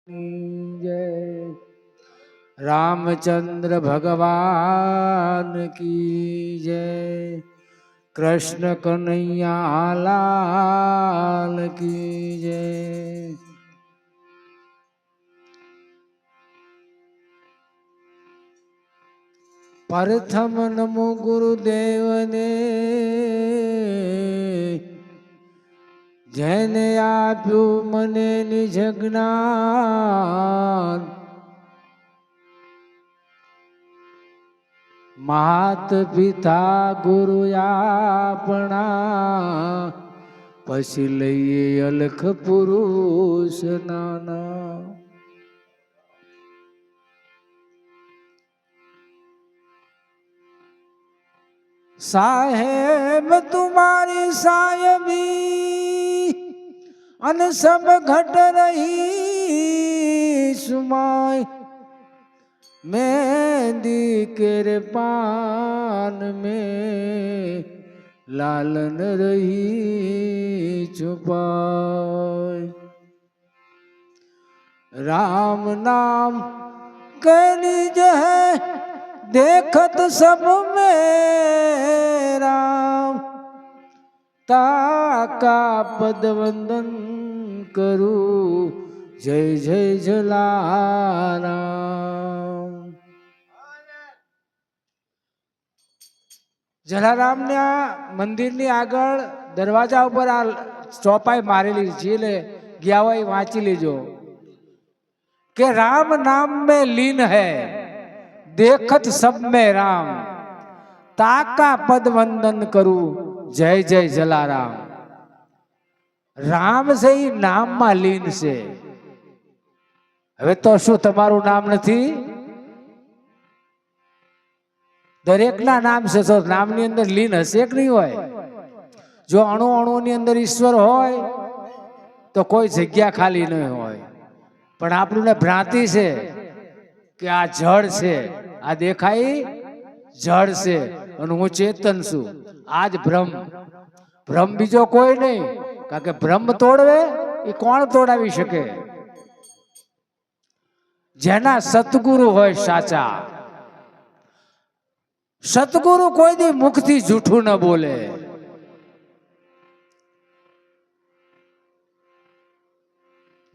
जय रामचंद्र भगवान की जय। कृष्ण कन्हैया लाल की जय। प्रथम नमो गुरुदेव ने જેને આપ્યું મને નિજ જ્ઞાન, માત પિતા ગુરુ આપણા, પછી લઈએ અલખ પુરુષ નાના। साहेब तुम्हारी सायबी अन सब घट रही सुमाय, मेहंदी के पान में लालन रही छुपाय। राम नाम के निज है देखत सब में राम, ताका पद वंदन करूं जय जय जलाराम। જલારામના મંદિરની આગળ દરવાજા ઉપર આ ચોપાઈ મારેલી છે, એટલે ગયા હોય વાંચી લેજો કે રામ નામ में लीन है देखत सब में राम, ताका पद वंदन करूं जय जय जलाराम। राम से ही नाम में लीन से। હવે તો શું તમારું નામ નથી? દરેકના નામ છે, તો નામની અંદર લીન હશે કે નહીં હોય? જો અણુ અણુની અંદર ઈશ્વર હોય તો કોઈ જગ્યા ખાલી નહીં હોય, પણ આપણને ભ્રાંતિ છે કે આ જળ છે, આ દેખાય જળ છે અને હું ચેતન છું। આજ ભ્રમ, ભ્રમ બીજો કોઈ નહીં, કારણ કે ભ્રમ તોડવે એ કોણ તોડાવી શકે? જેના સતગુરુ હોય સાચા। સતગુરુ કોઈ દી મુખથી જૂઠું ન બોલે।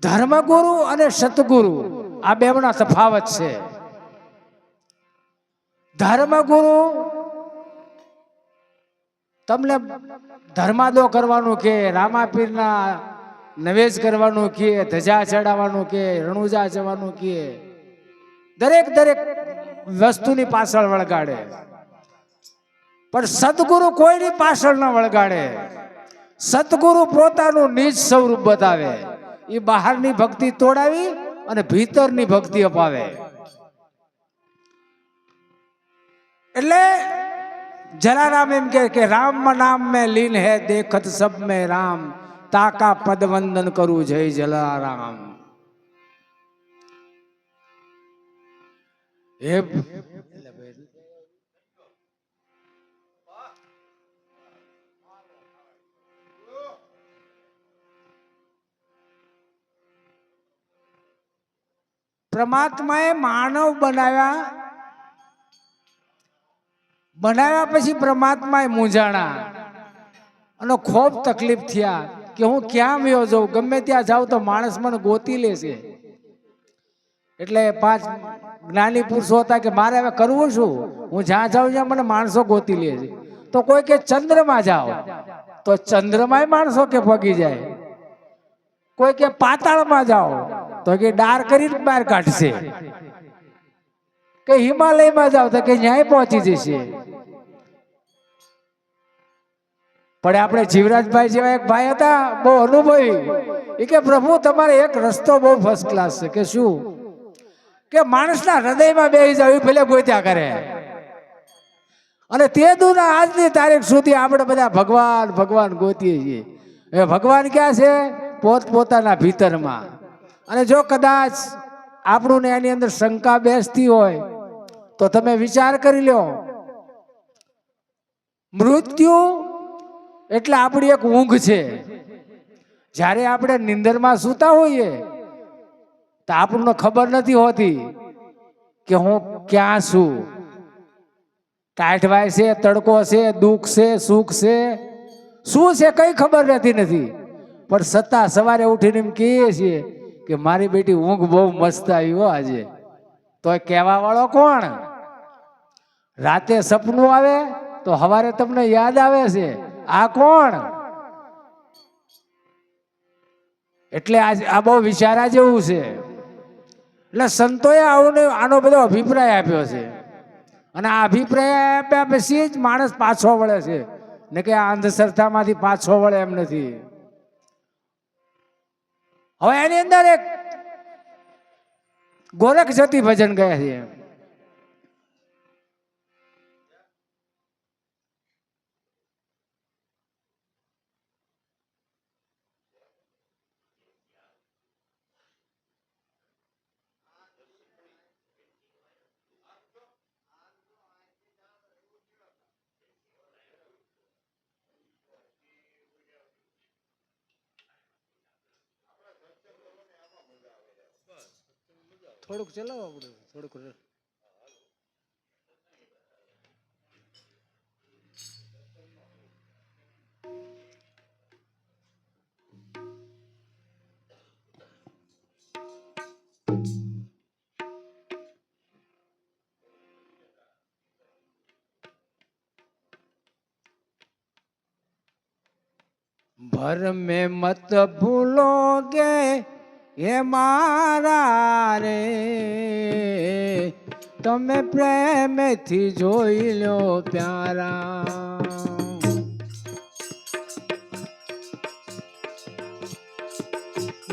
ધર્મગુરુ અને સતગુરુ આ બેવના તફાવત છે। ધર્મગુરુ તમને ધર્માદો કરવાનું કે, રામાપીરના નવેજ કરવાનું કે, ધજા ચડાવવાનું કે, રણુજા જવાનું કે, દરેક દરેક વસ્તુની પાછળ વળગાડે, પણ સદગુરુ કોઈની પાછળ ન વળગાડે। સદગુરુ પોતાનું નિજ સ્વરૂપ બતાવે, એ બહારની ભક્તિ તોડાવી અને ભીતરની ભક્તિ અપાવે। એટલે જલારામ એમ કે રામ નામ में लीन है देखत सब में राम, ताका पद वंदन करूं जय जलाराम। પરમાત્માએ માનવ બનાવ્યા પછી પરમાત્માએ મૂંઝાણા અને ખૂબ તકલીફ થયા કે હું ક્યાં વયો જાઉં, ગમે ત્યાં જાઉં તો માણસ મને ગોતી લેશે। એટલે 5 જ્ઞાની પુરુષો હતા કે મારે હવે કરવું શું, હું જ્યાં જાઉં ત્યાં મને માણસો ગોતી લે છે। તો કોઈ કે ચંદ્રમાં જાઓ તો ચંદ્રમાંય માણસો કે પગી જાય, કોઈ કે પાતાળમાં જાઓ તો કે ડાર કરીને બહાર કાઢશે, કે હિમાલયમાં જાઓ તો કે ન્યાય પહોંચી જશે। પણ આપણે જીવરાજભાઈ જેવા એક ભાઈ હતા, બહુ અનુભવી, એ કે પ્રભુ તમારે એક રસ્તો બહુ ફર્સ્ટ ક્લાસ છે, કે શું? કે માણસના હૃદયમાં બેસી જાવ, એ ભલે ગોત્યા કરે, અને તે દુના આજની તારીખ સુધી આપણે બધા ભગવાન ભગવાન ગોતીએ છીએ। હવે ભગવાન ક્યાં છે? પોતપોતાના ભીતરમાં। અને જો કદાચ આપણું ને એની અંદર શંકા બેસતી હોય તો તમે વિચાર કરી લો, મૃત્યુ એટલે આપણી એક ઊંઘ છે। જ્યારે આપણે નિંદરમાં સૂતા હોઈએ તો આપણને ખબર નથી હોતી કે હું ક્યાં છું. ટાઢવાય છે, તડકો છે, દુઃખ છે, સુખ છે, શું છે કઈ ખબર રહેતી નથી. પણ છતાં સવારે ઉઠીને એમ કહીએ છીએ કે મારી બેટી ઊંઘ બહુ મસ્ત આવી હો આજે. તો કહેવા વાળો કોણ? રાતે સપનું આવે તો સવારે તમને યાદ આવે છે, આ કોણ? એટલે આ બહુ વિચારા જેવું છે. એટલે સંતોએ આનો બધો અભિપ્રાય આપ્યો છે. અને આ અભિપ્રાય આપ્યા પછી જ માણસ પાછો વળે છે, ને કે આ અંધશ્રદ્ધામાંથી પાછો વળે એમ નથી. હવે એની અંદર એક ગોરખ જતી ભજન ગયા છે. થોડુંક ચલાવો આપણે, થોડુંક भर में मत भूलोगे ये मारा रे, तमे प्रेम थी जोई लो प्यारा.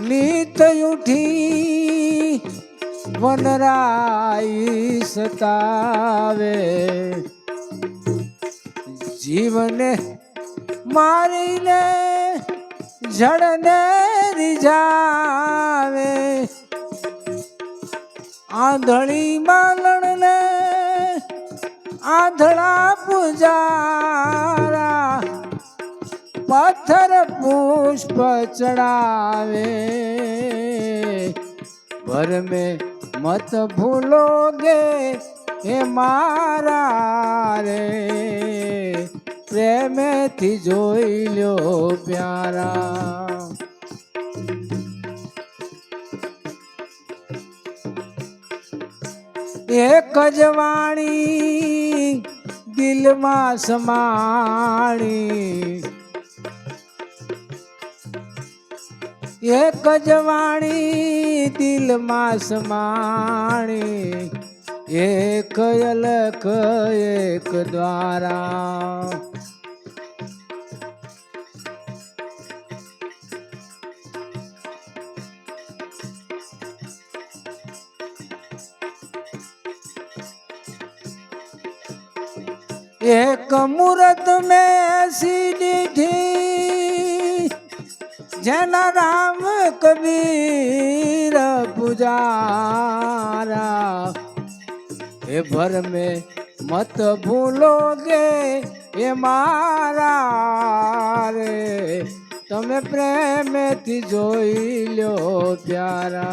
नीत उठी वनराई सतावे, जीवने मारीने जड़ने रिझावे, आंधड़ी मालण ने आंधड़ा पुजारा, पत्थर पुष्प चढ़ावे. भर में मत भूलोगे हे मारा रे, प्रेम थी जोई लो प्यारा. एक जवाणी दिल में समाणी, एक जवाणी दिल में समाणी, एक अलख एक द्वारा. एक मूरत में ऐसी थी जना राम कबीर पुजारा. हे भर में मत भूलोगे ये मारा रे, तमे प्रेम थी जोई लो प्यारा.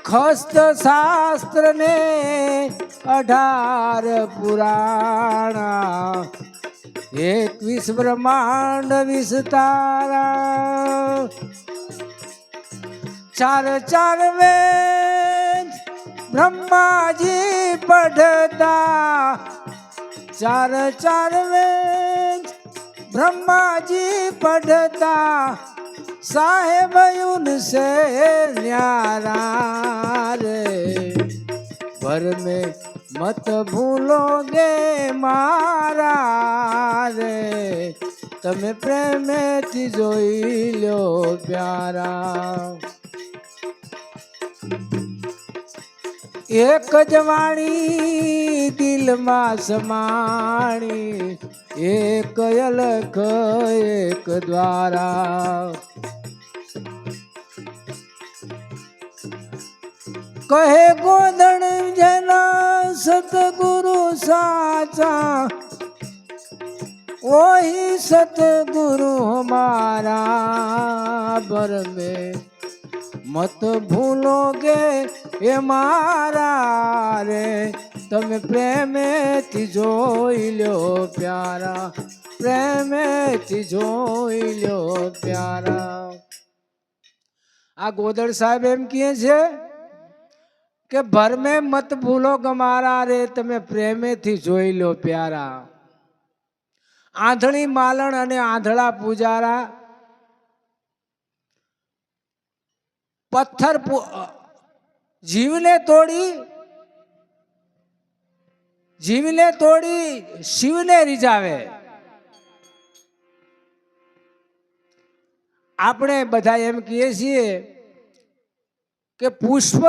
खस्त शास्त्र ने 18 पुराणा, 21 ब्रह्मांड विस्तारा. 4 वेद ब्रह्मा जी पढ़ता, 4 वेद ब्रह्मा जी पढ़ता, साहेब उनसे न्यारा रे. भर में मत भूलोगे मारा रे, तमे प्रेम थी जोई लो प्यारा. एक जवाणी दिल में समाणी, एक अलख एक द्वारा. कहे गोदन जना सतगुरु साचा, वही सतगुरु हमारा भर में मत भूलोगे ये मारा रे तमे प्रेमे थी जोई लो प्यारा प्रेमे थी जोई लो प्यारा। आ गोदड़ साहेब एम कहे छे के भर में मत भूलो गमारा रे तमे प्रेमे थी जोई लो प्यारा। आंधળી માલણ અને આંધળા પૂજારા પથ્થર જીવને તોડી શિવને રીઝાવે। આપણે બધા એમ કહીએ છીએ કે પુષ્પ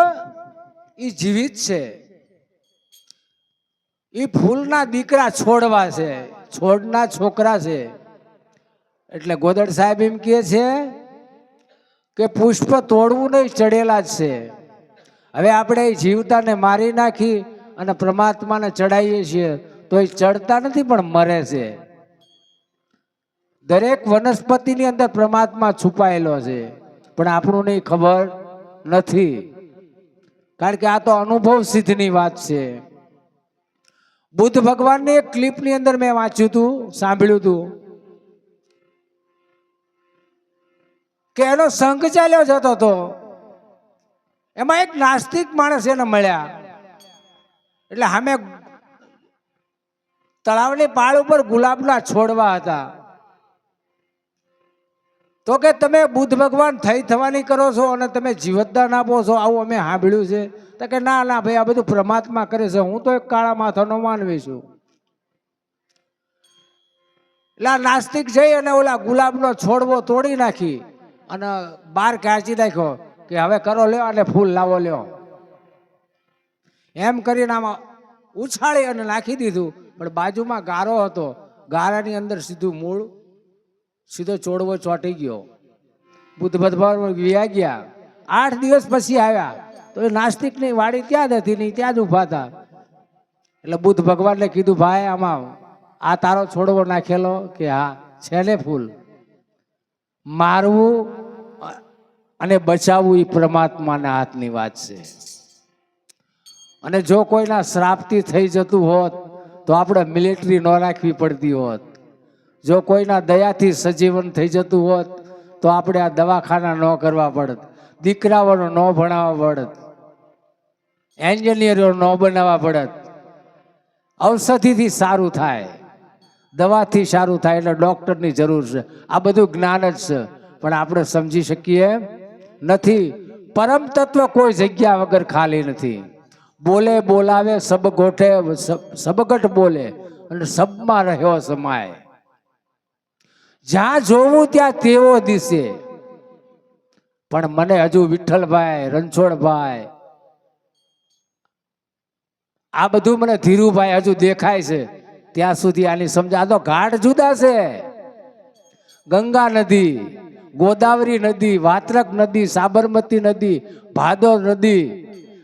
એ જીવિત છે, એ ફૂલના દીકરા છોડવા છે, છોડના છોકરા છે। એટલે ગોદડ સાહેબ એમ કહે છે કે પુષ્પ તોડવું નહીં, ચડેલા જ છે। હવે આપણે જીવતાને મારી નાખી અને પરમાત્માને ચડાવીએ છીએ તો એ ચડતા નથી પણ મરે છે। દરેક વનસ્પતિની અંદર પરમાત્મા છુપાયેલો છે પણ આપણું નહીં ખબર નથી, કારણ કે આ તો અનુભવ સિદ્ધની વાત છે। બુદ્ધ ભગવાનની એક ક્લિપની અંદર મેં વાંચ્યું હતું, સાંભળ્યું હતું કે એનો સંઘ ચાલ્યો જતો હતો, એમાં એક નાસ્તિક માણસ એને મળ્યા। એટલે સામે તળાવની પાળ ઉપર ગુલાબના છોડવા હતા। તો કે તમે બુદ્ધ ભગવાન થવાની કરો છો અને તમે જીવતદાન આપો છો, આવું અમે સાંભળ્યું છે। તો કે ના ના ભાઈ, આ બધું પરમાત્મા કરે છે, હું તો એક કાળા માથાનો માનવી છું। એટલે નાસ્તિક જઈ અને ઓલા ગુલાબનો છોડવો તોડી નાખી અને બહાર કાઢી નાખ્યો કે હવે કરો લ્યો અને ફૂલ લાવો લ્યો, એમ કરીને આમાં ઉછાળી અને નાખી દીધું। પણ બાજુમાં ગારો હતો, ગારાની અંદર સીધું મૂળ, સીધો છોડવો ચોંટી ગયો। બુદ્ધ ભગવાન વ્યા ગયા। 8 દિવસ પછી આવ્યા તો એ નાસ્તિકની વાડી ત્યાં જ હતી, નહીં ત્યાં જ ઊભા હતા। એટલે બુદ્ધ ભગવાનને કીધું, ભાઈ આમાં આ તારો છોડવો નાખેલો? કે હા છે ને ફૂલ। મારવું અને બચાવવું એ પરમાત્માના હાથની વાત છે। અને જો કોઈના શ્રાપથી થઈ જતું હોત તો આપણે મિલિટરી ન રાખવી પડતી હોત, જો કોઈના દયાથી સજીવન થઈ જતું હોત તો આપણે આ દવાખાના ન કરવા પડત, દીકરાઓને ન ભણાવવા પડત, એન્જિનિયરો ન બનાવવા પડત। ઔષધિથી સારું થાય, દવાથી સારું થાય, એટલે ડોક્ટરની જરૂર છે। આ બધું જ્ઞાન જ છે પણ આપણે સમજી શકીએ નથી। પરમ તત્વ કોઈ જગ્યા વગર ખાલી નથી। બોલે બોલાવે સબ ગોઠે, સબગટ બોલે અને સબમાં રહ્યો સમાય। જ્યાં જોવું ત્યાં તેવો દિશે, પણ મને હજુ વિઠ્ઠલભાઈ, રણછોડભાઈ, આ બધું મને ધીરુભાઈ હજુ દેખાય છે ત્યાં સુધી આની સમજ। આ તો ઘાટ જુદા છે, ગંગા નદી, ગોદાવરી નદી, વાત્રક નદી, સાબરમતી નદી, ભાદોર નદી,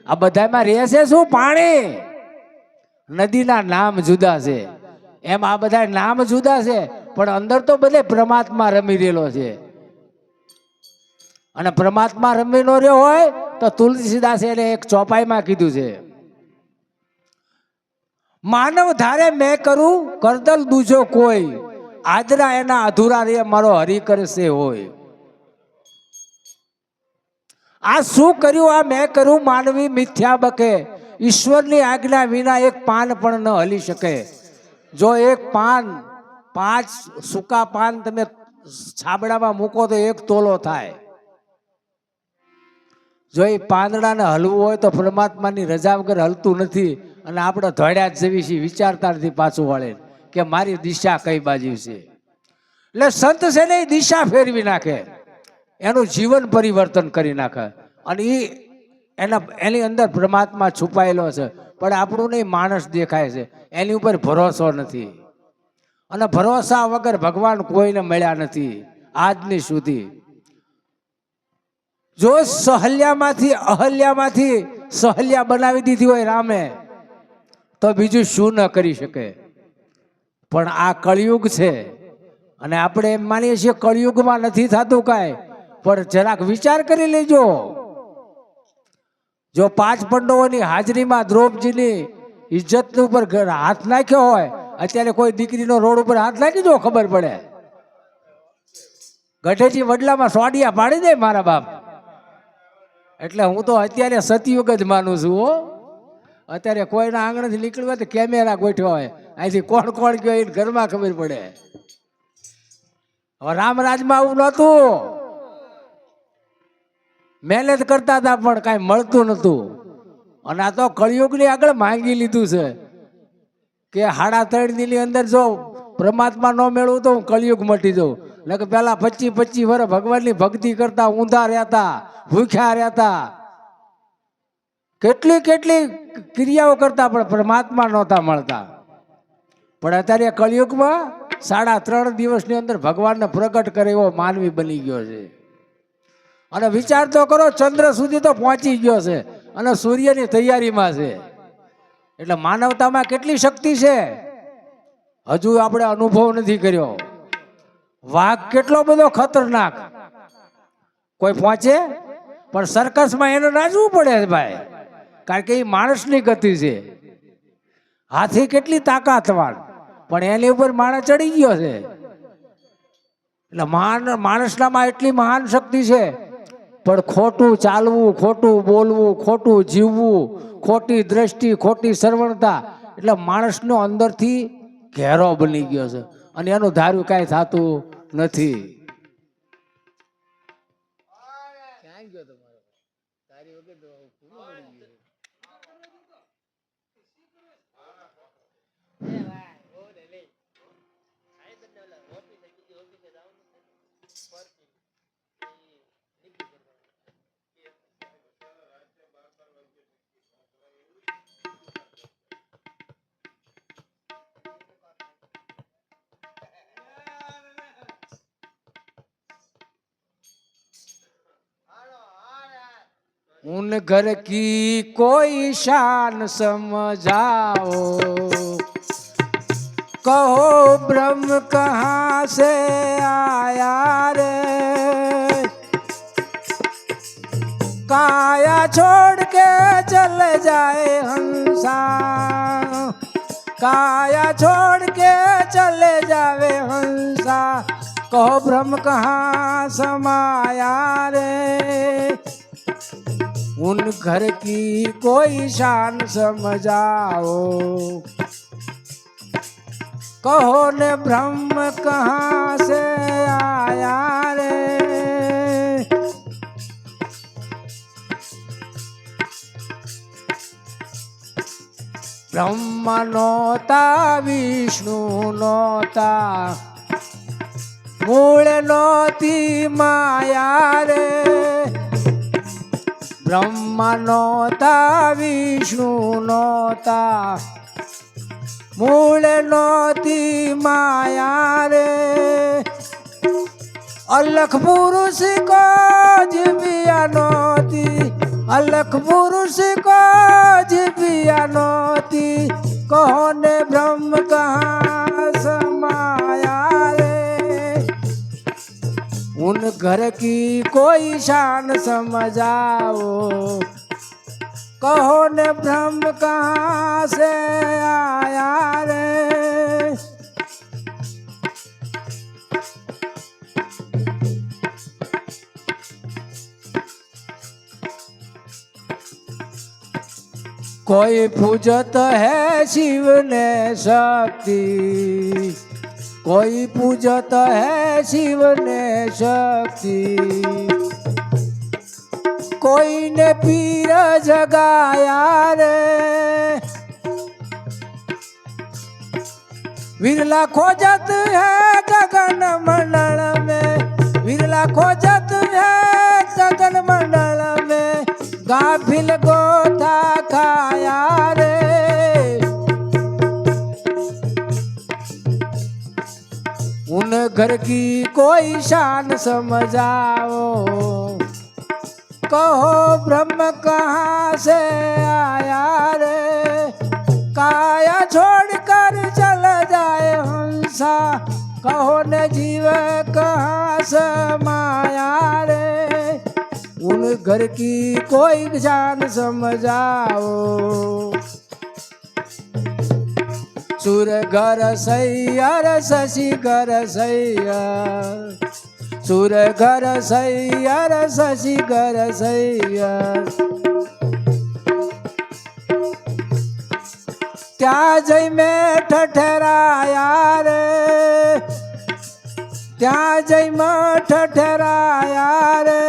આ બધામાં રહે છે શું? પાણી। નદીના નામ જુદા છે, એમ આ બધા નામ જુદા છે પણ અંદર તો બધે પરમાત્મા રમી રહેલો છે। અને પરમાત્મા રમી નો રહ્યો હોય તો તુલસીદાસે એને એક ચોપાઈમાં કીધું છે, માનવ ધારે મેં કરું કરદલ દૂજો કોઈ, આદરા એના અધૂરા રે મારો હરી કરશે હોય। આ શું કર્યું? આ મેં કરું માનવી મિથ્યા બકે, ઈશ્વરની આજ્ઞા વિના એક પાન પણ ન હલી શકે। જો એક પાન, 5 સૂકા પાન તમે છાબડામાં મૂકો તો 1 તોલો થાય। જો એ પાંદડાને હલવું હોય તો પરમાત્માની રજા વગર હલતું નથી। અને આપણે ધોળ્યા જ જેવી છીએ, વિચારતા નથી પાછું વળે કે મારી દિશા કઈ બાજુ છે। એટલે સંત છે ને એ દિશા ફેરવી નાખે, એનું જીવન પરિવર્તન કરી નાખે, અને એની અંદર પરમાત્મા છુપાયેલો છે પણ આપણું નહીં, માણસ દેખાય છે, એની ઉપર ભરોસો નથી। અને ભરોસા વગર ભગવાન કોઈને મળ્યા નથી આજની સુધી। જો સહલ્યામાંથી અહલ્યામાંથી સહલ્યા બનાવી દીધી હોય રામે તો બીજું શું ન કરી શકે। પણ આ કળિયુગ છે અને આપણે એમ માનીએ છીએ કળિયુગમાં નથી થતું કાંઈ, પણ જરાક વિચાર કરી લેજો, જો 5 પાંડવોની હાજરીમાં દ્રૌપદીની ઇજ્જત ઉપર હાથ નાખ્યો હોય, અત્યારે કોઈ દીકરીનો રોડ ઉપર હાથ નાખી જો ખબર પડે, ગઢેજી વડલામાં સોડિયા પાડી દે મારા બાપ. એટલે હું તો અત્યારે સતયુગ જ માનું છું હો. અત્યારે કોઈના આંગણેથી નીકળ્યું હોય તો કેમેરા ગોઠવ્યા હોય, અહીંથી કોણ કોણ ગયો એ ઘરમાં ખબર પડે. હવે રામરાજમાં આવું નહોતું, મહેનત કરતા હતા પણ કાંઈ મળતું નહોતું. અને આ તો કળિયુગની આગળ માંગી લીધું છે કે 3.5 દિનની અંદર જો પરમાત્મા ન મેળવું તો હું કળિયુગ મટી જાઉં. એટલે કે પેલા 25 વર્ષ ભગવાનની ભક્તિ કરતા, ઊંધા રહેતા, ભૂખ્યા રહેતા, કેટલી કેટલી ક્રિયાઓ કરતા પણ પરમાત્મા નહોતા મળતા. પણ અત્યારે કળિયુગમાં 3.5 દિવસની અંદર ભગવાનને પ્રગટ કરે એવો માનવી બની ગયો છે. અને વિચાર તો કરો, ચંદ્ર સુધી તો પહોંચી ગયો છે અને સૂર્યની તૈયારીમાં છે. એટલે માનવતામાં કેટલી શક્તિ છે હજુ આપણે અનુભવ નથી કર્યો. વાઘ કેટલો બધો ખતરનાક, કોઈ પહોંચે પણ સર્કસમાં એને નાચવું પડે ભાઈ, કારણ કે એ માણસની ગતિ છે. હાથી કેટલી તાકાતવાન, પણ એની ઉપર માણસ ચડી ગયો છે. એટલે માણસનામાં એટલી મહાન શક્તિ છે, પણ ખોટું ચાલવું, ખોટું બોલવું, ખોટું જીવવું, ખોટી દ્રષ્ટિ, ખોટી સરવણતા, એટલે માણસનો અંદરથી ઘેરો બની ગયો છે અને એનું ધાર્યું કાંઈ થતું નથી. उन घर की कोई शान समझाओ, कहो ब्रह्म कहाँ से आया रे, काया छोड़ के चले जाए हंसा, काया छोड़ के चले जावे हंसा, कहो ब्रह्म कहाँ समाया रे, उन घर की कोई शान समझाओ, कहो ने ब्रह्म कहाँ से आया रे, ब्रह्म नोता विष्णु नोता, मूल नोती माया रे, ब्रह्मा नोता विष्णु नोता, मूल नोती माया रे, अलख पुरुष को जिबिया नोती, अलख पुरुष को जिबिया नोती, कहो ने ब्रह्म कहाँ समाया रे, उन घर की कोई शान समझाओ, कहो ने ब्रह्म कहाँ से आया रे, कोई पूजत है शिव ने शक्ति, कोई पूजत है शिव ने शक्ति, कोई ने पीर जगाया रे, विरला खोजत है गगन मंडल में, विरला खोजत है गगन मंडल में, गाफिल गोथा खाया रे, उन घर की कोई शान समझाओ, कहो ब्रह्म कहाँ से आया रे, काया छोड़कर चल जाए हंसा, कहो न जीव कहाँ समाया रे, उन घर की कोई जान समझाओ। सूर घर सैयर शशि घर सैयर, सूर घर सैयर शशि घर सैयर। त्या जय में ठठराया रे, त्या जय में ठठराया रे।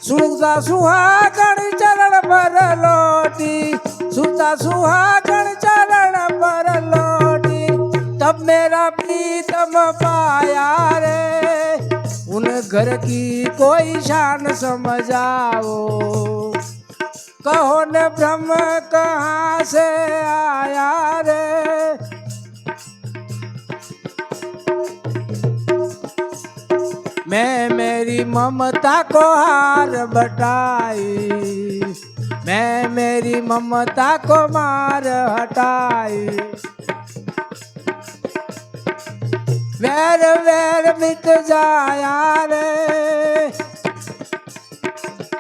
सुता सुहागण चरण पर लोटी, सुता सुहागण चरण पर लोटी। तब मेरा प्रीतम पाया रे, उन घर की कोई शान समझाओ। कहो न ब्रह्म कहाँ से आया रे, मैं मेरी ममता को हार बटाई, मैं मेरी ममता को मार हटाई। वैर वैर मिट जाया रे,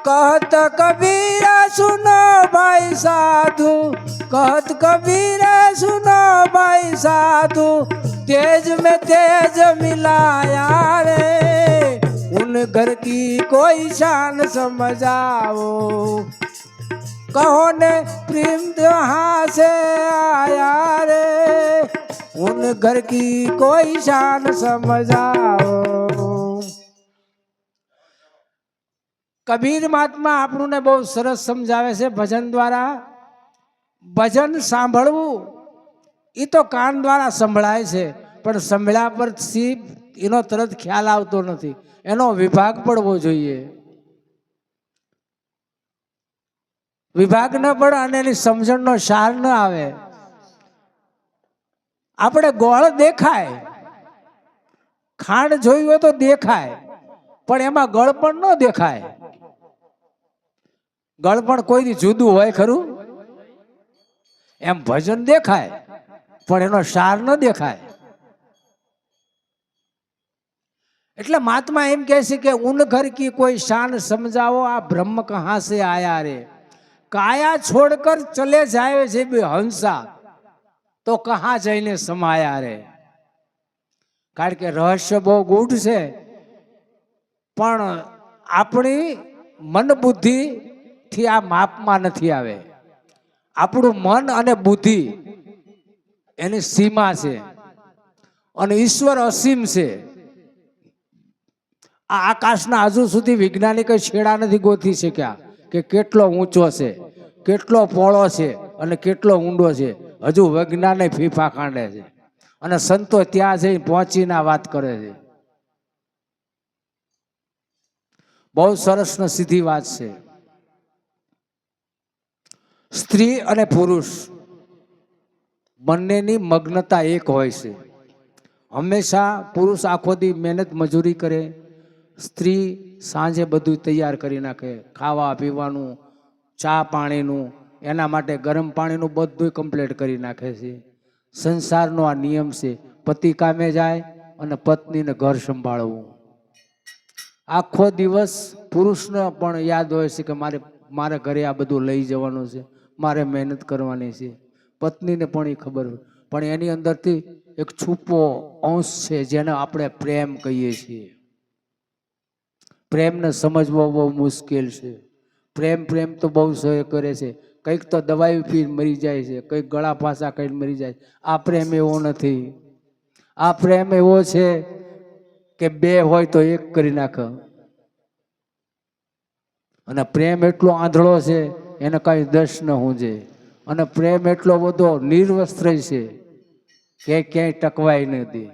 कहत कबीर सुनो भाई साधु, कहत कबीर सुनो भाई साधु। तेज में तेज मिलाया रे, उन घर की कोई शान समझाओ। कहो ने प्रेम कहाँ से आया रे, उन घर की कोई शान समझाओ। કબીર મહાત્મા આપણને બહુ સરસ સમજાવે છે ભજન દ્વારા. ભજન સાંભળવું એ તો કાન દ્વારા સંભળાય છે, પણ સંભળ્યા પરથી એનો તરત ખ્યાલ આવતો નથી, એનો વિભાગ પડવો જોઈએ. વિભાગ ન પડે અને એની સમજણનો સાર ન આવે. આપણે ગોળ દેખાય, ખાંડ જોઈ હોય તો દેખાય, પણ એમાં ગળપણ ન દેખાય. ગળપણ કોઈ જુદું હોય ખરું? એમ ભજન દેખાય પણ એનો સાર ન દેખાય. એટલે મહાત્મા એમ કહે છે કે ઉન ઘર કી કોઈ શાન સમજાવો, આ બ્રહ્મ કહાં સે આયા રે. કાયા છોડકર ચલે જાય છે બે હંસા, તો કહાં જઈને સમાયા રે. કારણ કે રહસ્ય બહુ ગૂઢ છે, પણ આપણી મન બુદ્ધિ થી આ માપમાં નથી આવે. આપણું મન અને બુદ્ધિ એની સીમા છે અને ઈશ્વર અસીમ છે. આ આકાશના હજુ સુધી વૈજ્ઞાનિક છેડા નથી ગોતી શક્યા કે કેટલો ઊંચો છે, કેટલો પહોળો છે અને કેટલો ઊંડો છે. હજુ વૈજ્ઞાને ફીફા કાઢે છે અને સંતો ત્યાં જઈને પહોંચીને વાત કરે છે. બહુ સરસ ને સીધી વાત છે. સ્ત્રી અને પુરુષ બંનેની મગ્નતા એક હોય છે. હંમેશા પુરુષ આખો દી મહેનત મજૂરી કરે, સ્ત્રી સાંજે બધું તૈયાર કરી નાખે, ખાવા પીવાનું, ચા પાણીનું, એના માટે ગરમ પાણીનું બધું કમ્પ્લીટ કરી નાખે છે. સંસારનો આ નિયમ છે. પતિ કામે જાય અને પત્નીને ઘર સંભાળવું. આખો દિવસ પુરુષને પણ યાદ હોય છે કે મારે ઘરે આ બધું લઈ જવાનું છે, મારે મહેનત કરવાની છે. પત્નીને પણ એ ખબર હોય, પણ એની અંદરથી એક છુપો અંશ છે જેને આપણે પ્રેમ કહીએ છીએ. પ્રેમને સમજવો બહુ મુશ્કેલ છે. પ્રેમ તો બહુ સહ્ય કરે છે. કંઈક તો દવાઈ પી મરી જાય છે, કંઈક ગળા ફાંસા કઈ મરી જાય. આ પ્રેમ એવો નથી. આ પ્રેમ એવો છે કે બે હોય તો એક કરી નાખે. અને પ્રેમ એટલો આંધળો છે એને કઈ દસ ન હુંજે. અને પ્રેમ એટલો બધો નિર્વસ્ત્ર છે કે ક્યાંય ટકવાય નથી.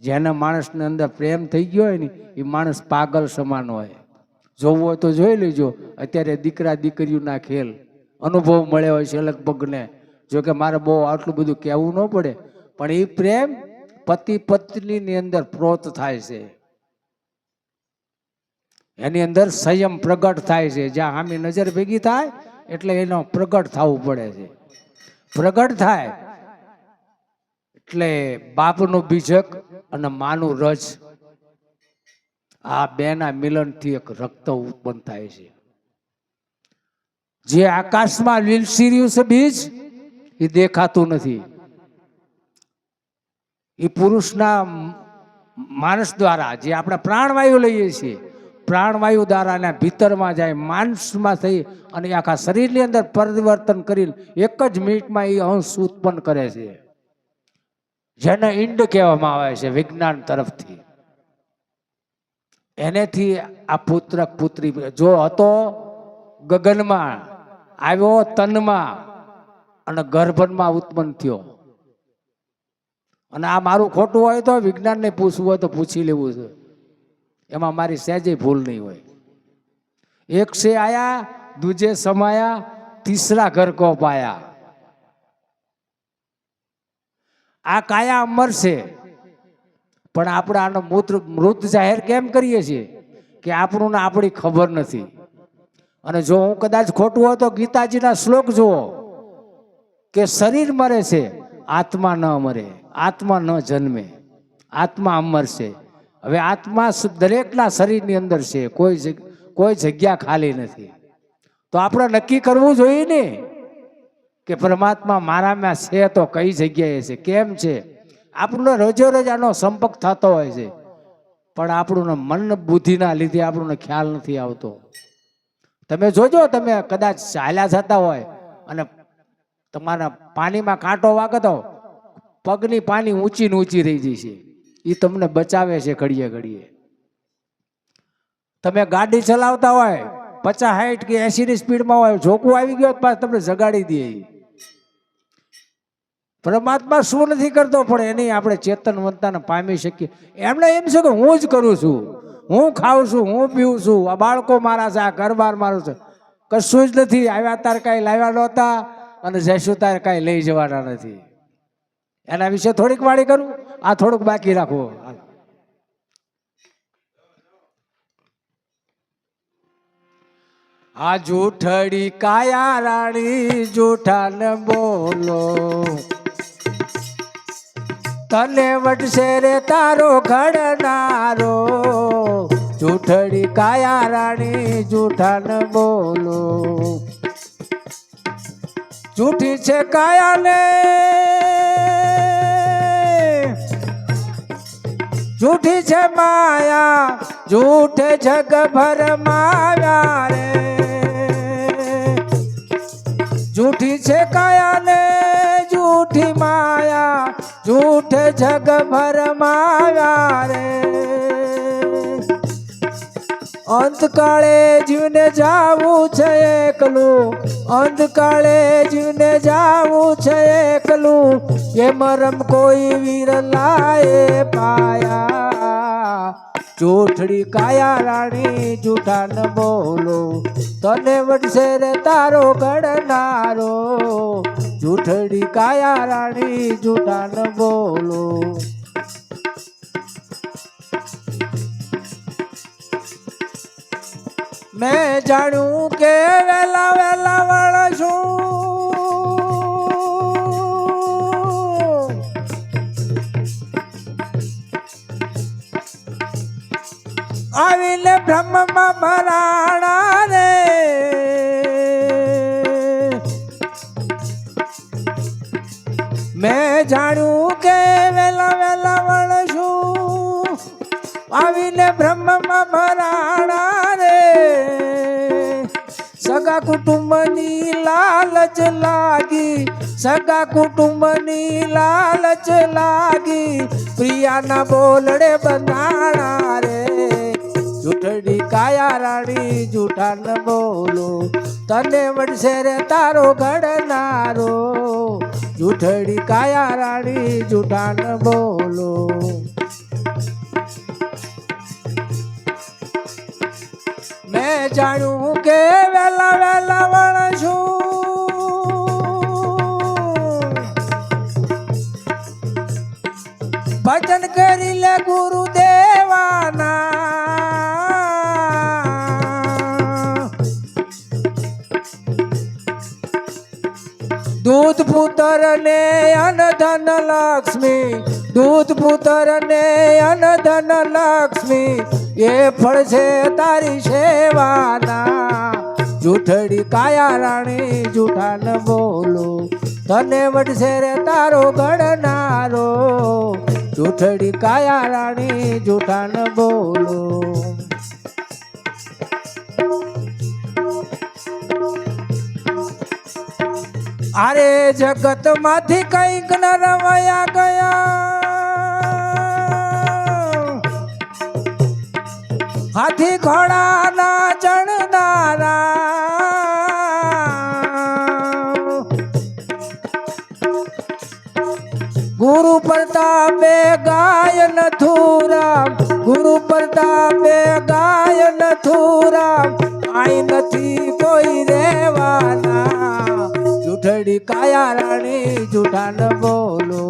જેના માણસને અંદર પ્રેમ થઈ ગયો હોય ને એ માણસ પાગલ સમાન હોય. જોવું હોય તો જોઈ લેજો. અત્યારે દીકરા દીકરીઓના ખેલ અનુભવ મળે હોય છે લગભગને. જોકે મારે બહુ આટલું બધું કહેવું ન પડે, પણ એ પ્રેમ પતિ પત્નીની અંદર પ્રોત થાય છે. એની અંદર સંયમ પ્રગટ થાય છે. જ્યાં આમી નજર ભેગી થાય એટલે એનો પ્રગટ થવું પડે છે. પ્રગટ થાય એટલે બાપનું બીજક અને માનું રજ આ બેના મિલનથી એક રક્ત ઉત્પન્ન થાય છે. જે આકાશમાં લીલસી રહ્યું છે બીજ, એ દેખાતું નથી. એ પુરુષના માનસ દ્વારા જે આપણે પ્રાણવાયુ લઈએ છીએ, પ્રાણવાયુ દ્વારા એના ભીતરમાં જાય, માનસમાં થઈ અને આખા શરીરની અંદર પરિવર્તન કરી એક જ મિનિટમાં એ અંશ ઉત્પન્ન કરે છે, જેને ઈંડ કહેવામાં આવે છે વિજ્ઞાન તરફથી. એનેથી આ પુત્ર પુત્રી જો હતો ગગનમાં, આવ્યો તનમાં અને ગર્ભમાં ઉત્પન્ન થયો. અને આ મારું ખોટું હોય તો વિજ્ઞાનને પૂછવું હોય તો પૂછી લેવું છે, એમાં મારી સહેજે ભૂલ નહીં હોય. એક સે આયા દૂજે સમાયા તીસરા ઘર કો પાયા. આ કાયા અમર છે, પણ આપણે આનો મૃત જાહેર કેમ કરીએ છીએ કે આપણું ને આપણી ખબર નથી. અને જો હું કદાચ ખોટું હોય તો ગીતાજીના શ્લોક જુઓ કે શરીર મરે છે, આત્મા ન મરે, આત્મા ન જન્મે, આત્મા અમર છે. હવે આત્મા દરેકના શરીરની અંદર છે, કોઈ જગ્યા ખાલી નથી. તો આપણે નક્કી કરવું જોઈએ ને કે પરમાત્મા મારામાં છે તો કઈ જગ્યાએ છે, કેમ છે. આપણને રોજે રોજ આનો સંપર્ક થતો હોય છે, પણ આપણું મન બુદ્ધિના લીધે આપણને ખ્યાલ નથી આવતો. તમે જોજો, તમે કદાચ ચાલ્યા જતા હોય અને તમારા પાણીમાં કાંટો વાગતો, પગની પાની ઊંચી ને ઊંચી રહી જશે, એ તમને બચાવે છે ઘડીએ ઘડીએ. તમે ગાડી ચલાવતા હોય 50, 60 કે 80 ની સ્પીડમાં હોય, જોકું આવી ગયો પાછું તમને જગાડી દે. પરમાત્મા શું નથી કરતો, પણ એની આપણે ચેતનવંતાને પામી શકીએ. એમને એમ છે કે હું જ કરું છું, હું ખાઉં છું, હું પીવું છું, આ બાળકો મારા છે, આ ઘર-બાર મારું છે. કશું જ નથી. આવ્યા તાર કાંઈ લાવ્યા નહોતા અને જઈશું તાર કાંઈ લઈ જવાના નથી. એના વિશે થોડીક વાણી કરું, આ થોડુંક બાકી રાખવો. આ જૂઠડી કાયા રાણી જૂઠા ન બોલો, તને વટશે રે તારો ઘડનારો. જૂઠડી કાયા રાણી જૂઠા ન બોલો, જૂઠી છે કાયા ને જૂઠી છે માયા, જૂઠે જગ ભરમાવ્યા રે. જૂઠી છે કાયા ને જૂઠી માયા, જૂઠે જગ ભરમાવ્યા રે. અંતકાળે જીવને જાવું છે એકલું, અંતકાળે જીવને જાવું છે એકલું, એ મરમ કોઈ વીર લાયે પાયા. જૂઠડી કાયા રાણી જૂઠા ન બોલો, તને વટશે રે તારો ઘડનારો. જૂઠડી કાયા રાણી જૂઠા ન બોલો. મેં જાણ્યું કે વેલા વેલા વળશું, આવીને બ્રહ્મમાં ભરાણા રે. મેં જાણ્યું કે વેલા વેલા વળશું, આવીને બ્રહ્મમાં ભરાણા રે. સગા કુટુંબની લાલચ લાગી, સગા કુટુંબની લાલચ લાગી, પ્રિયાના બોલડે બંધાણા રે. જૂઠડી કાયા રાણી જૂઠા ન બોલો, તને વડશે રે તારો ઘડનારો. જૂઠડી કાયા રાણી જૂઠા ન બોલો. મેં જાણ્યું કે વેલા વેલા વણશું, ભજન કરી લે ગુરુદેવાના. દૂધ પુત્ર ને અન ધન લક્ષ્મી, દૂધ પુત્ર ને અનધન લક્ષ્મી એ ફળ છે તારી સેવાના જૂઠડી કાયા રાણી જૂઠા ન બોલો તને વડશે રે તારો ગણનારો જૂઠડી કાયા રાણી જૂઠા ન બોલો અરે જગત માંથી કઈક ન રવાયા ગયા હાથી ઘોડા ના ચણનારા ગુરુ પ્રતાપે ગાય નથુરામ ગુરુ પ્રતાપે ગાય નથુરામ આઈ નથી કોઈ રેવાના જૂઠડી કાયા રાણી જૂઠા ન બોલો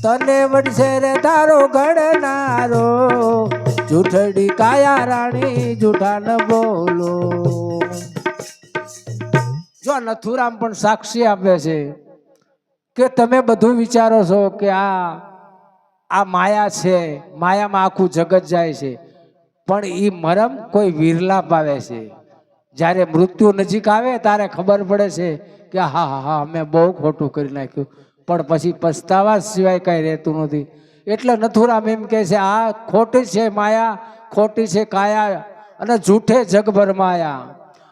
તને વડશે રે તારો ઘડનારો જૂઠડી કાયા રાણી જૂઠા ન બોલો જો નથુરામ પણ સાક્ષી આપે છે કે તમે બધું વિચારો છો કે આ માયા છે માયામાં આખું જગત જાય છે પણ એ મરમ કોઈ વિરલા પાવે છે જ્યારે મૃત્યુ નજીક આવે ત્યારે ખબર પડે છે કે હા હા હા અમે બહુ ખોટું કરી નાખ્યું પણ પછી પછતાવા સિવાય કાંઈ રહેતું નથી એટલે નથુરામ એમ કહે છે આ ખોટી છે માયા ખોટી છે કાયા અને જૂઠે જગભર માયા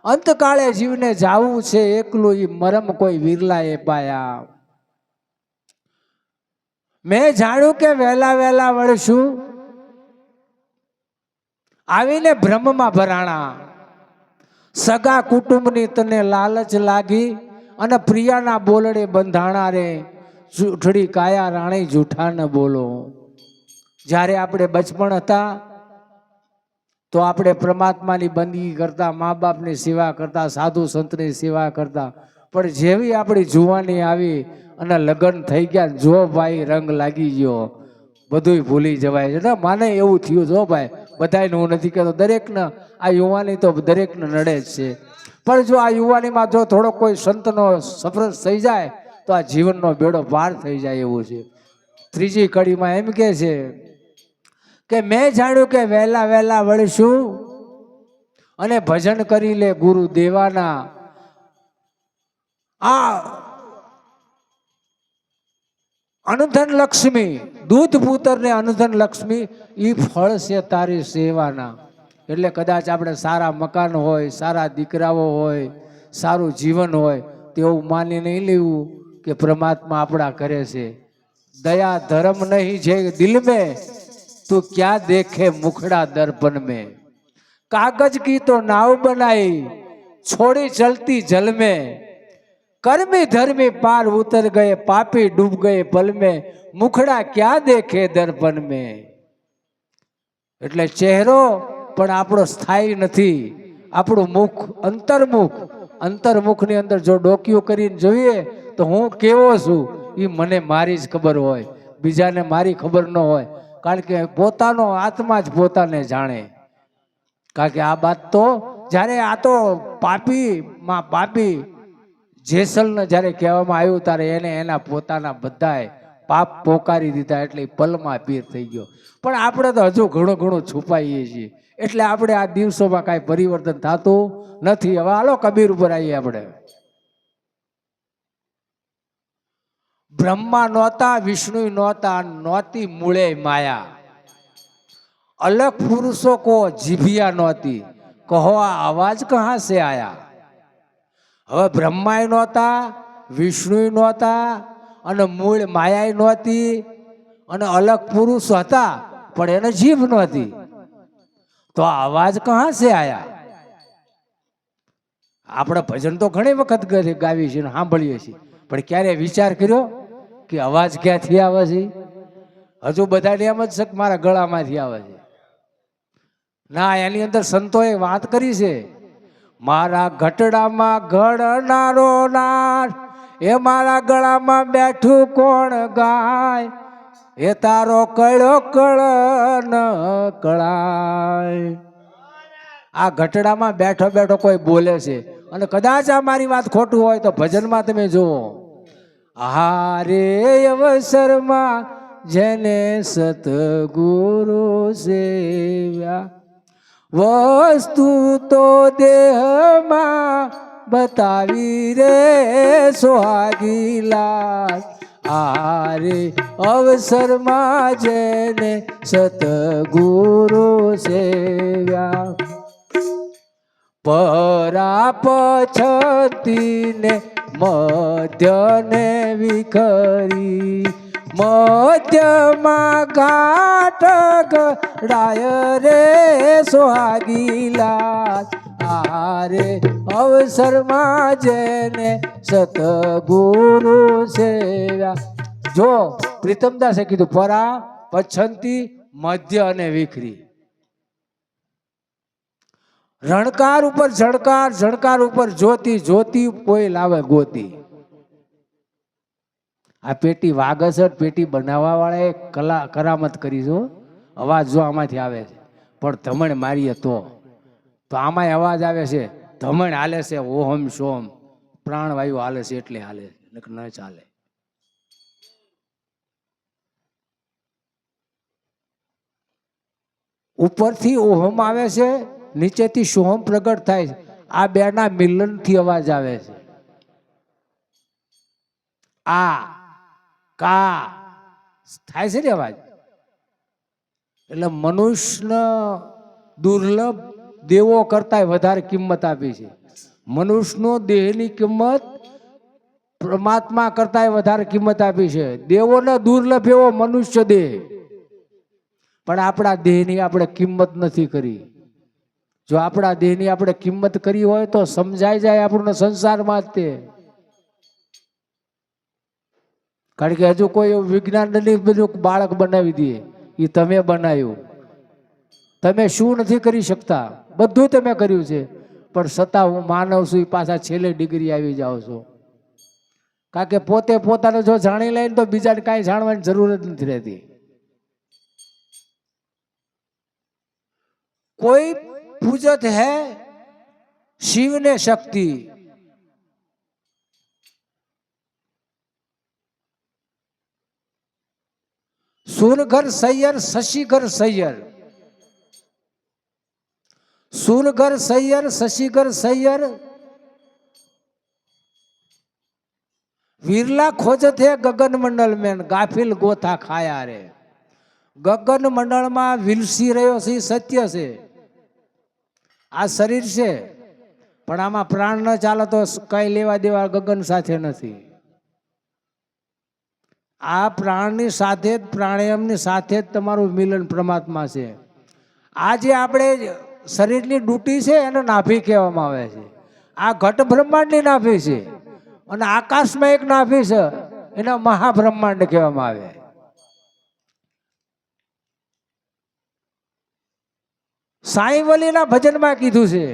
અંતકાળે જીવને જાવું છે એકલું એ મરમ કોઈ વિરલા એ પાયા મેં જાણ્યું કે વહેલા વહેલા વળશું આવીને ભ્રમમાં ભરાણા સગા કુટુંબની તને લાલચ લાગી અને પ્રિયાના બોલડે બંધાણા રે જૂઠડી કાયા રાણી જૂઠા ન બોલો જ્યારે આપણે બચપણ હતા તો આપણે પરમાત્માની બંદગી કરતા મા બાપની સેવા કરતા સાધુ સંતની સેવા કરતા પણ જેવી આપણી જુવાની આવી અને લગ્ન થઈ ગયા જો ભાઈ રંગ લાગી ગયો બધું ભૂલી જવાય છે ને માને એવું થયું જો ભાઈ બધાને હું નથી કહેતો દરેકને આ યુવાની તો દરેકને નડે જ છે પણ જો આ યુવાનીમાં જો થોડો કોઈ સંતનો સફર થઈ જાય તો આ જીવનનો બેડો પાર થઈ જાય એવું છે ત્રીજી કડીમાં એમ કહે છે કે મેં જાણ્યું કે વહેલા વહેલા વળશું અને ભજન કરી લે ગુરુ દેવાના આ અનધન લક્ષ્મી દૂધ પુત્ર ને અનધન લક્ષ્મી ઈ ફળ છે તારી સેવાના એટલે કદાચ આપણે સારા મકાન હોય સારા દીકરાઓ હોય સારું જીવન હોય તેવું માની નહીં લેવું કે પરમાત્મા આપણા કરે છે દયા ધર્મ નહીં જે દિલ में તું ક્યાં દેખે મુખડા દર્પણ में कागज की तो नाव बनाई छोड़ी चलती जल में कर्मी धर्मी पार उतर गए पापी डूब गए पल में मुखड़ा क्या देखे दर्पण में એટલે ચહેરો પણ આપણો સ્થાયી નથી આપણું મુખ અંતર્મુખની અંદર જો ડોકિયું કરીને જોઈએ તો હું કેવો છું એ મને મારી જ ખબર હોય બીજાને મારી ખબર ન હોય કારણ કે પોતાનો આત્મા જ પોતાને જાણે કારણ કે આ વાત તો જ્યારે આ તો પાપી જેસલને જ્યારે કહેવામાં આવ્યું ત્યારે એને એના પોતાના બધાએ પાપ પોકારી દીધા એટલે પલમાં પીર થઈ ગયો પણ આપણે તો હજુ ઘણું છુપાઈએ છીએ એટલે આપણે આ દિવસોમાં કાંઈ પરિવર્તન થતું નથી હવે હાલો કબીર ઉપર આવીએ આપણે બ્રહ્મા નહોતા વિષ્ણુ નહોતા નહોતી મૂળે માયા अलग पुरुषों को जीभिया नहोती कहो आ आवाज कहाँ से आया હવે બ્રહ્માય નહોતા વિષ્ણુ નહોતા અને મૂળ માયા નહોતી અને અલગ પુરુષ હતા પણ એને જીભ નહોતી તો આવાજ કહાં સે આયા આપણે ભજન તો ઘણી વખત ગાવી છે સાંભળીએ છીએ પણ ક્યારે વિચાર કર્યો કે અવાજ ક્યાંથી આવે છે હજુ બધાને એમ જ છે કે મારા ગળામાંથી આવે છે ના એની અંદર સંતોએ વાત કરી છે મારા ઘટડામાં ઘડનારો નાર એ મારા ગળામાં બેઠું કોણ ગાય એ તારો કળો કળ ન કળાય આ ઘટડામાં બેઠો બેઠો કોઈ બોલે છે અને કદાચ આ મારી વાત ખોટું હોય તો ભજનમાં તમે જુઓ હારે અવસરમાં જેને સતગુરુ સેવ્યા. વસ્તુ તો દેહમાં બતાવી રે સુહાગી લાલ. આરે અવસરમાં જેને સતગુરુ સેવ્યા. પરા પછતીને મધ્યને વિખરી, મધ્યમાં ઘાટ ગડાય રે સુહાગી લાલ. આરે અવસરમાં જેને સતગુરુ સેવ્યા. જો પ્રીતમદાસે કીધું પરા પછંતી મધ્ય અને વિખરી. રણકાર ઉપર ઝણકાર, ઝણકાર ઉપર જ્યોતિ, જ્યોતિ કોઈ લાવે ગોતી. આ પેટી વાગસર પેટી બનાવવા વાળાએ કરામત કરી છો. અવાજ જો આમાંથી આવે છે, પણ ધમણ મારીએ તો આમાંય અવાજ આવે છે. ધમણ હાલે છે ઓહમ સોમ, પ્રાણવાયુ હાલે છે એટલે હાલે છે, ન ચાલે. ઉપરથી ઓહમ આવે છે, નીચેથી સોહમ પ્રગટ થાય છે. આ બેના મિલનથી અવાજ આવે છે. આ કા થાય છે ને અવાજ. એટલે મનુષ્ય દુર્લભ દેવો કરતા વધારે કિંમત આપી છે. મનુષ્યનો દેહની કિંમત પરમાત્મા કરતા વધારે કિંમત આપી છે. દેવોને દુર્લભ એવો મનુષ્ય દેહ, પણ આપણા દેહની આપણે કિંમત નથી કરી. જો આપણા દેહની આપણે કિંમત કરી હોય તો સમજાઈ જાય આપણને સંસારમાં જ તે. કારણ કે હજુ કોઈ એવું વિજ્ઞાન નથી બધું બાળક બનાવી દે. એ તમે બનાવ્યું. તમે શું નથી કરી શકતા? બધું તમે કર્યું છે, પણ છતાં હું માનવ છું. પાછા છેલ્લે ડિગ્રી આવી જાઓ છો. કારણ કે પોતે પોતાને જો જાણી લે તો બીજાને કાંઈ જાણવાની જરૂર જ નથી રહેતી. કોઈ પૂજત હૈ શિવ ને શક્તિ, સુરઘર સૈયર શશિઘર સૈયર. સુરઘર સૈયર શશિઘર સૈયર વિરલા ખોજત હે ગગન મંડળ મેં ગાફિલ ગોથા ખાયા રે. ગગન મંડળમાં વિલસી રહ્યો છે સત્ય છે. આ શરીર છે, પણ આમાં પ્રાણ ન ચાલે તો કઈ લેવા દેવા ગગન સાથે નથી. આ પ્રાણની સાથે જ, પ્રાણાયામની સાથે જ તમારું મિલન પરમાત્મા છે. આ જે આપણે શરીરની ડૂટી છે એને નાભી કહેવામાં આવે છે. આ ઘટ બ્રહ્માંડની નાભી છે, અને આકાશમાં એક નાભી છે, એને મહાબ્રહ્માંડ કહેવામાં આવે. સાઈ વલીના ભજનમાં કીધું છે,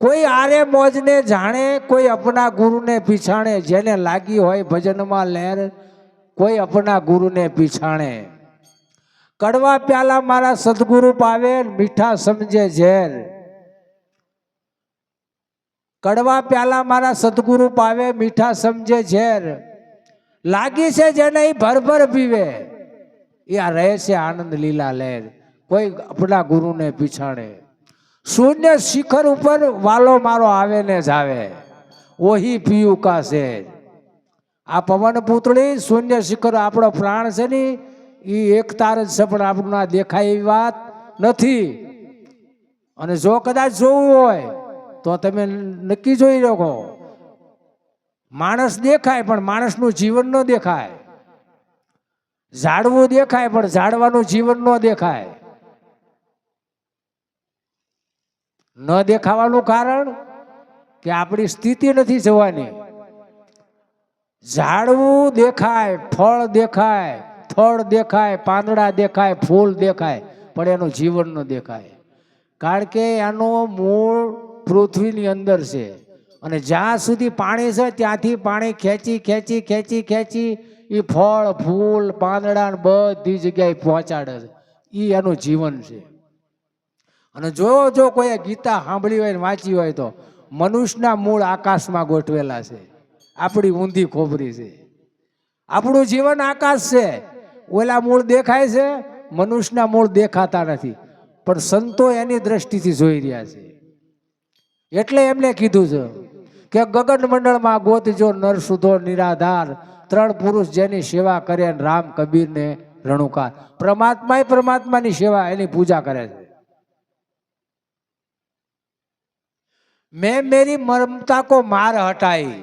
કોઈ આરે મોજને જાણે, કોઈ અપના ગુરુને પીછાણે. જેને લાગી હોય ભજનમાં લહેર, કોઈ અપના ગુરુને પીછાણે. કડવા પ્યાલા મારા સદગુરુ પાવે, મીઠા સમજે ઝેર. કડવા પ્યાલા મારા સદગુરુ પાવે, મીઠા સમજે ઝેર. લાગી છે જેને ભરભર પીવે, એ આ રહે છે આનંદ લીલા લહેર. કોઈ આપણા ગુરુને પીછાણે. શૂન્ય શિખર ઉપર વાલો મારો આવે ને જાવે, ઓહી પીયું કા શેર. આ પવન પુતળી શૂન્ય શિખર આપણો પ્રાણ છે ને, એ એક તાર જ છે, પણ આપણું ના દેખાય એવી વાત નથી. અને જો કદાચ જોવું હોય તો તમે નક્કી જોઈ રાખો. માણસ દેખાય પણ માણસનું જીવન ન દેખાય. ઝાડવું દેખાય પણ ઝાડવાનું જીવન ન દેખાય. ન દેખાવાનું કારણ કે આપણી સ્થિતિ નથી જવાની. ઝાડવું દેખાય, ફળ દેખાય, થડ દેખાય, પાંદડા દેખાય, ફૂલ દેખાય, પણ એનું જીવન ન દેખાય. કારણ કે એનું મૂળ પૃથ્વીની અંદર છે, અને જ્યાં સુધી પાણી છે ત્યાંથી પાણી ખેંચી ખેંચી ખેંચી ખેંચી એ ફળ ફૂલ પાંદડા બધી જગ્યાએ પહોંચાડે છે. એ એનું જીવન છે. અને જો કોઈ ગીતા સાંભળી હોય ને વાંચી હોય તો મનુષ્યના મૂળ આકાશમાં ગોઠવેલા છે. આપણી ઊંધી ખોબરી છે. આપણું જીવન આકાશ છે. ઓલા મૂળ દેખાય છે, મનુષ્યના મૂળ દેખાતા નથી, પણ સંતો એની દ્રષ્ટિથી જોઈ રહ્યા છે. એટલે એમને કીધું છે કે ગગન મંડળમાં ગોતજો નર સુધો નિરાધાર, 3 પુરુષ જેની સેવા કરે રામ કબીર ને રણુકાર. પરમાત્મા પરમાત્માની સેવા એની પૂજા કરે છે. મેં મેરી મમતા કો માર હટાઈ.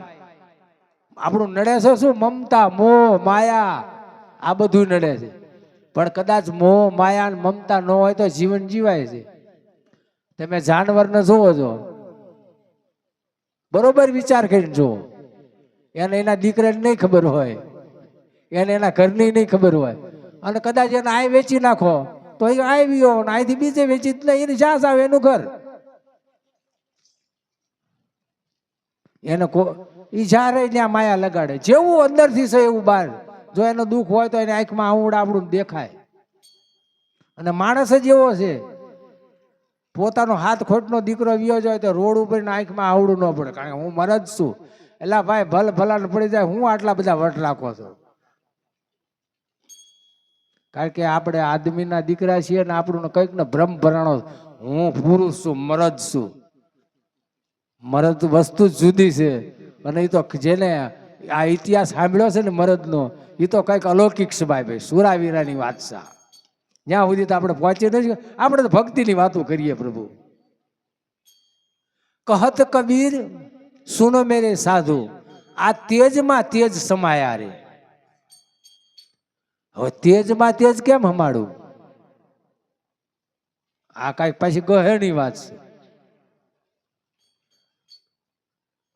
આપણું નડે છે શું? મમતા, મોહ, માયા, આ બધું નડે છે. પણ કદાચ મોહ, માયા, મમતા ન હોય તો જીવન જીવાય છે. તમે જાનવરને જોવો છો, બરોબર વિચાર કરીને જુઓ. એને એના દીકરાને નહીં ખબર હોય, એને એના ઘરની નહીં ખબર હોય, અને કદાચ એને આય વેચી નાખો તો એ આવ્યો અહીંથી બીજે વેચી એની જાસ આવે એનું ઘર. એને ઈ જ્યારે ત્યાં માયા લગાડે. જેવું અંદરથી છે એવું બહાર. જો એનો દુઃખ હોય તો એને આંખમાં આવડું દેખાય. અને માણસ જ એવો છે, પોતાનો હાથ ખોટનો દીકરો વિયો જાય તો રોડ ઉપર આંખમાં આવડું ન પડે, કારણ કે હું મરદ છું. એટલે ભાઈ ભલાને પડી જાય, હું આટલા બધા વટ રાખો છો. કારણ કે આપણે આદમીના દીકરા છીએ ને આપણું કંઈક ને ભ્રમ ભરાણો, હું પુરુષ છું, મરદ છું. મરદ વસ્તુ જ જુદી છે. અને એ તો જેને આ ઇતિહાસ સાંભળ્યો છે ને મરદનો, એ તો કંઈક અલૌકિક છે ભાઈ. સુરાવીરાની વાત છે. જ્યાં સુધી તો આપણે પહોંચીએ નથી. આપણે તો ભક્તિની વાતો કરીએ પ્રભુ. કહત કબીર સુનો મેરે સાધુ, આ તેજમાં તેજ સમાયા રે. હવે તેજમાં તેજ કેમ હમાડું? આ કઈક પછી ગહેરની વાત છે.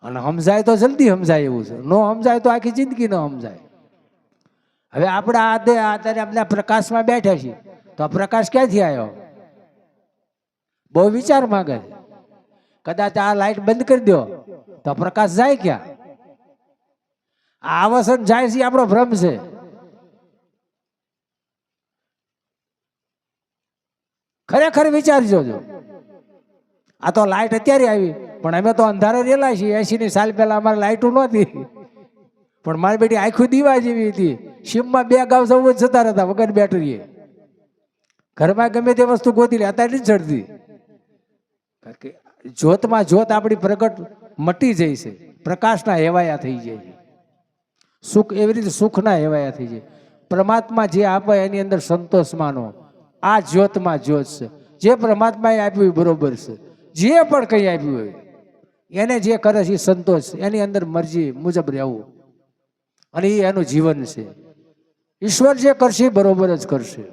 અને સમજાય તો જલ્દી સમજાય એવું છે, નો સમજાય તો આખી જિંદગી ન સમજાય. હવે આપણે અત્યારે આપણે પ્રકાશમાં બેઠા છીએ, તો આ પ્રકાશ ક્યાંથી આવ્યો? બહુ વિચાર માંગે છે. કદાચ આ લાઈટ બંધ કરી દો તો પ્રકાશ જાય ક્યાં? આ આવસન જાય છે આપણો ભ્રમ છે. ખરેખર વિચારજો. આ તો લાઈટ અત્યારે આવી, પણ અમે તો અંધારે રેલા છીએ. 80ની સાલ પહેલા અમારે લાઈટો નહોતી, પણ મારી બેટી આખું દીવા જેવી હતી. સીમમાં 2 ગાવ સૌ જતા રહેતા વગર બેટરીએ. ઘરમાં ગમે તે વસ્તુ ગોતી લે, અત્યારે નથી ચડતી. કારણ કે જ્યોતમાં જ્યોત આપણી પ્રગટ મટી જાય છે, પ્રકાશના હેવાયા થઈ જાય. સુખ એવી રીતે સુખના હેવાયા થઈ જાય. પરમાત્મા જે આપે એની અંદર સંતોષ માનો. આ જ્યોતમાં જ્યોત છે. જે પરમાત્માએ આપ્યું એ બરોબર છે. જે પણ કંઈ આપ્યું હોય એને જે કરે છે એ સંતોષ, એની અંદર મરજી મુજબ રહેવું, અને એ એનું જીવન છે. ઈશ્વર જે કરશે બરોબર જ કરશે.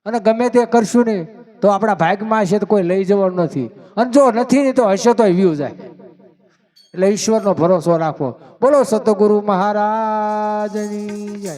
અને ગમે તે કરશું ને તો આપણા ભાગમાં હશે તો કોઈ લઈ જવાનું નથી, અને જો નથી ને તો હશે તો વ્યૂ જાય. એટલે ઈશ્વરનો ભરોસો રાખવો. બોલો સતગુરુ મહારાજની જય.